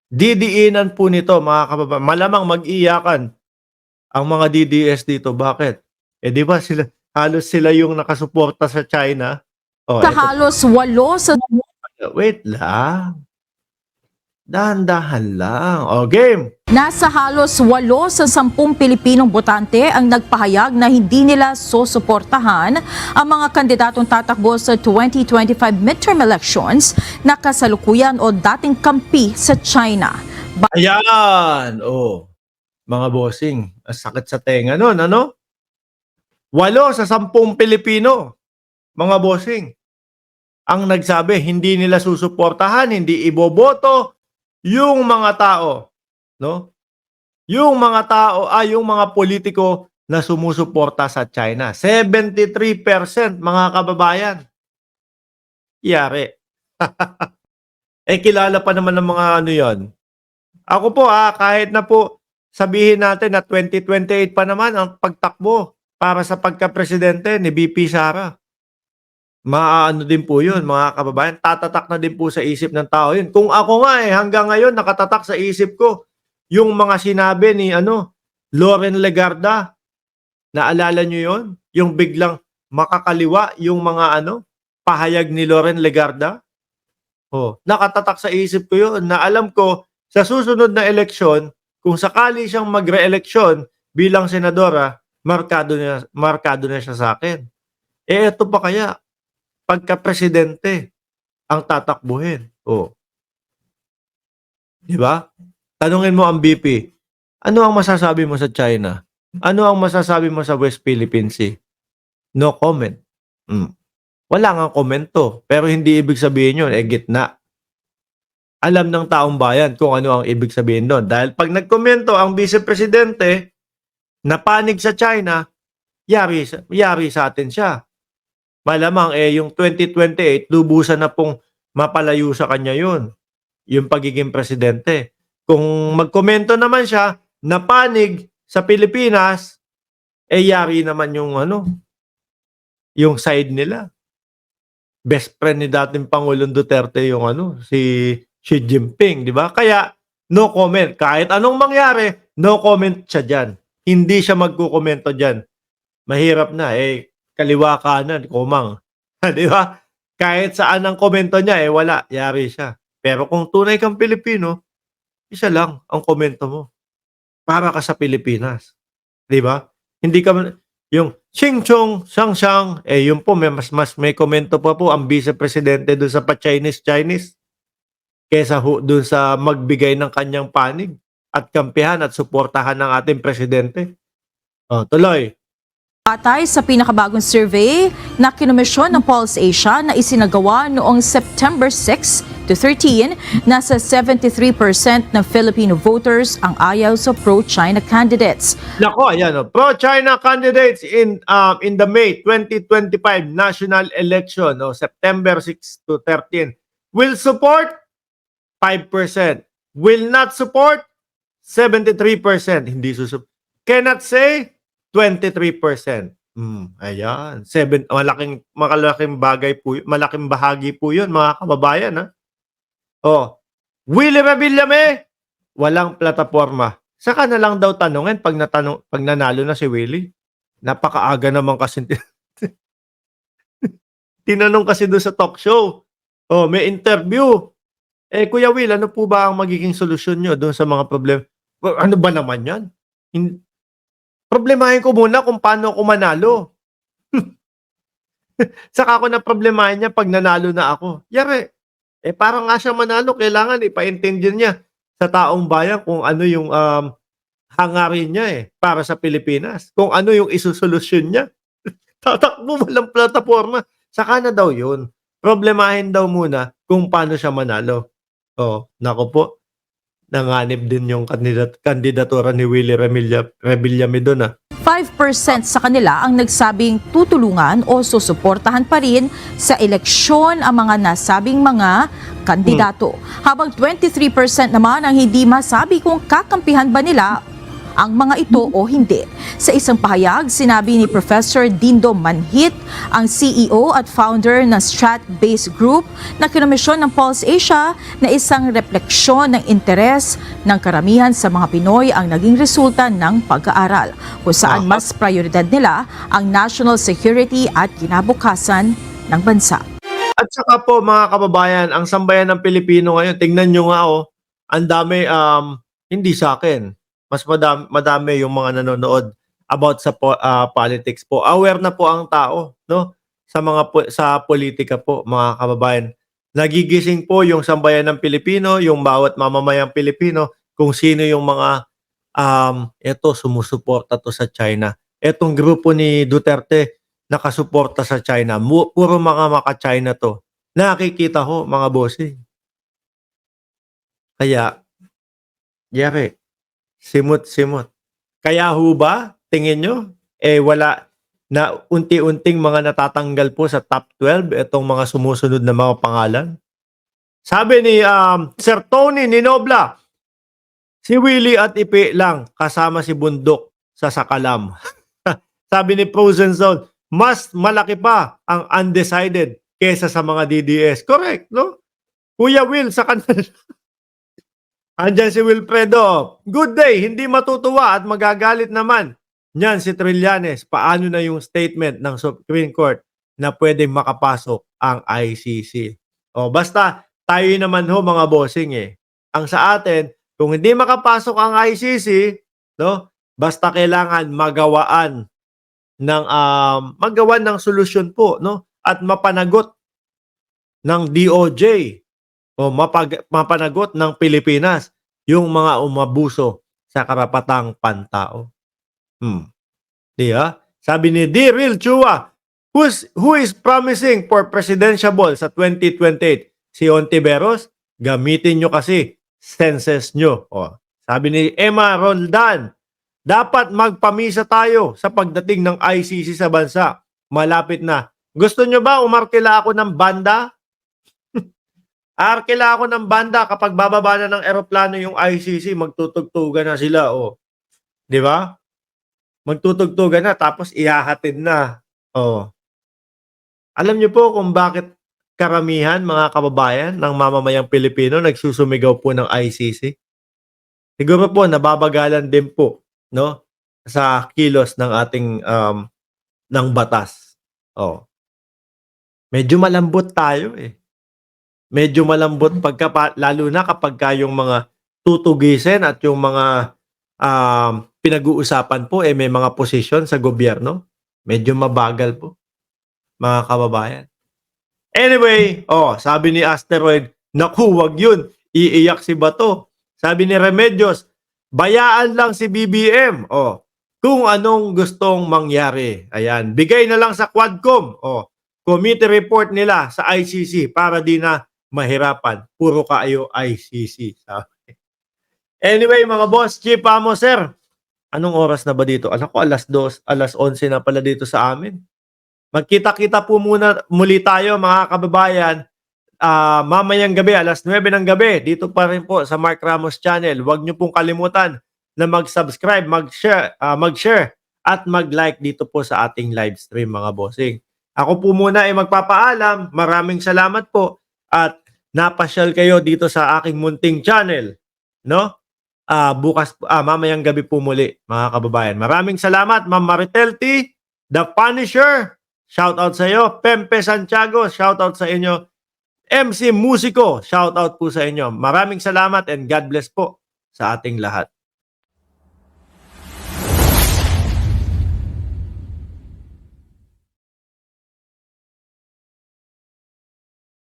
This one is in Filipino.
Didiinan po nito mga kababayan. Malamang mag-iyakan ang mga DDS dito. Bakit? Eh di ba sila, halos sila yung nakasuporta sa China. Oh, Sa eto halos 8 sa wait lang. Dahan-dahan lang. O, game. Nasa halos 8 sa 10 Pilipinong botante ang nagpahayag na hindi nila susuportahan ang mga kandidatong tatakbo sa 2025 midterm elections na kasalukuyan o dating kampi sa China. Ayan. Oh, mga bossing. Ang sakit sa tenga nun, ano? 8 sa 10 Pilipino, mga bossing, ang nagsabi hindi nila susuportahan, hindi iboboto yung mga tao, no? Yung mga tao yung mga politiko na sumusuporta sa China. 73% mga kababayan. Yari. Kilala pa naman ng mga ano 'yon. Ako po kahit na po sabihin natin na 2028 pa naman ang pagtakbo para sa pagka-presidente ni VP Sara. Maaano din po 'yun mga kababayan, tatatak na din po sa isip ng tao 'yun. Kung ako nga hanggang ngayon nakatatak sa isip ko yung mga sinabi ni Loren Legarda. Naalala niyo 'yon? Yung biglang makakaliwa yung mga pahayag ni Loren Legarda. Oh, nakatatak sa isip ko 'yun na alam ko sa susunod na eleksyon, kung sakali siyang magre-eleksyon bilang senadora, markado na siya sa akin. Eto pa kaya pagka-presidente ang tatakbuhin. Oh. 'Di ba? Tanungin mo ang BP, ano ang masasabi mo sa China? Ano ang masasabi mo sa West Philippine Sea? No comment. Wala ngang komento. Pero hindi ibig sabihin yun, gitna. Alam ng taong bayan kung ano ang ibig sabihin doon. Dahil pag nagkomento ang Vice Presidente na panig sa China, yari sa atin siya. Malamang yung 2028, lubusan na pong mapalayo sa kanya yun. Yung pagiging presidente. Kung magkomento naman siya na panig sa Pilipinas, yari naman yung side nila. Best friend ni dating Pangulong Duterte yung si Xi Jinping, di ba? Kaya no comment. Kahit anong mangyari, no comment siya dyan. Hindi siya magkukomento dyan. Mahirap na kaliwa kanan, kumang. Di ba? Kahit saan ang komento niya, wala. Yari siya. Pero kung tunay kang Pilipino, isa lang ang komento mo. Para ka sa Pilipinas. Di ba? Hindi ka yung Ching Chong, Shang Shang, yun po, mas may komento pa po ang Vice Presidente doon sa pa-Chinese kesa doon sa magbigay ng kanyang panig at kampihan at suportahan ng ating Presidente. Tuloy. Batay sa pinakabagong survey na kinomisyon ng Pulse Asia na isinagawa noong September 6 to 13, nasa 73% ng Filipino voters ang ayaw sa pro-China candidates. Nako, ayan pro-China candidates in the May 2025 national election, September 6 to 13, will support 5%, will not support 73%, hindi susupport, cannot say 23%. Ayan. Malaking bagay po, malaking bahagi po 'yun, mga kababayan, Willie Revillame, walang plataporma. Saka na lang daw tanungin pag nanalo na si Willie. Napakaaga naman kasi tinanong kasi doon sa talk show. May interview. Kuya Will, ano po ba ang magiging solusyon nyo doon sa mga problema? Ano ba naman 'yan? Problemahin ko muna kung paano ako manalo. Saka ako na problemahin niya pag nanalo na ako. Yari. Para nga siya manalo, kailangan ipaintindihan niya sa taong bayan kung ano yung hangarin niya para sa Pilipinas. Kung ano yung isusolusyon niya. Tatakbo walang plataforma. Saka na daw yun. Problemahin daw muna kung paano siya manalo. Nako po. Nanganib din yung kandidatura ni Willie Revillame doon 5% sa kanila ang nagsabing tutulungan o susuportahan pa rin sa eleksyon ang mga nasabing mga kandidato. Habang 23% naman ang hindi masabi kung kakampihan ba nila ang mga ito o hindi. Sa isang pahayag, sinabi ni Professor Dindo Manhit, ang CEO at founder ng Strat-based Group na kinomisyon ng Pulse Asia na isang refleksyon ng interes ng karamihan sa mga Pinoy ang naging resulta ng pag-aaral, kung saan mas prioridad nila ang national security at kinabukasan ng bansa. At saka po mga kababayan, ang sambayan ng Pilipino ngayon, tingnan nyo nga ang dami, hindi sa akin, mas madami yung mga nanonood about sa politics po. Aware na po ang tao, no? Sa politika po, mga kababayan. Nagigising po yung sambayan ng Pilipino, yung bawat mamamayang Pilipino, kung sino yung mga eto sumusuporta to sa China. Etong grupo ni Duterte nakasuporta sa China. Puro mga maka-China to. Nakikita ho, mga bossing. Kaya, yari, simot-simot. Kaya ho ba, tingin nyo, wala na unti-unting mga natatanggal po sa top 12 itong mga sumusunod na mga pangalan? Sabi ni Sir Tony Ninobla, si Willie at Ipi lang kasama si Bundok sa Sakalam. Sabi ni Frozen Zone, mas malaki pa ang undecided kesa sa mga DDS. Correct, no? Kuya Will, sa kanila. Andyan si Wilfredo. Good day, hindi matutuwa at magagalit naman. Yan si Trillanes. Paano na yung statement ng Supreme Court na pwedeng makapasok ang ICC? O, basta tayo naman ho mga bossing Ang sa atin, kung hindi makapasok ang ICC, no? Basta kailangan magawan ng solusyon po, no? At mapanagot ng DOJ o mapanagot ng Pilipinas yung mga umabuso sa karapatang pantao. Di ba? Sabi ni D. Real Chua, who is promising for presidential sa 2028? Si Ontiveros, gamitin nyo kasi senses nyo. O, sabi ni Emma Roldan, dapat magpamisa tayo sa pagdating ng ICC sa bansa. Malapit na. Gusto nyo ba umarkila ako ng banda? Arkila ako ng banda kapag bababa na ng eroplano yung ICC, magtutugtugan na sila. O. Di ba? Magtutugtugan na tapos ihahatid na. O. Alam nyo po kung bakit karamihan mga kababayan ng mamamayang Pilipino nagsusumigaw po ng ICC? Siguro po nababagalan din po, no, sa kilos ng ating ng batas. Medyo malambot tayo Medyo malambot lalo na kapag yung mga tutugisin at yung mga pinag-uusapan po may mga posisyon sa gobyerno. Medyo mabagal po, mga kababayan. Anyway, sabi ni Asteroid, naku, wag yun, iiyak si Bato. Sabi ni Remedios, bayaan lang si BBM. Kung anong gustong mangyari. Ayan, bigay na lang sa Quadcom. Committee report nila sa ICC para di na mahirapan. Puro kayo ICC. Anyway, mga boss, Chief Amo, sir. Anong oras na ba dito? Alam ko, alas 11 na pala dito sa amin. Magkita-kita po muli tayo, mga kababayan. Mamayang gabi, alas 9 ng gabi, dito pa rin po sa Mark Ramos Channel. Huwag niyo pong kalimutan na mag-subscribe, mag-share, at mag-like dito po sa ating live stream, mga bossing. Ako po muna ay magpapaalam. Maraming salamat po at napasyal kayo dito sa aking munting channel. No? Mamayang gabi po muli, mga kababayan. Maraming salamat, Ma'am Maritel T, The Punisher. Shout out sa iyo. Pempe Santiago, shout out sa inyo. MC Musico, shout out po sa inyo. Maraming salamat and God bless po sa ating lahat.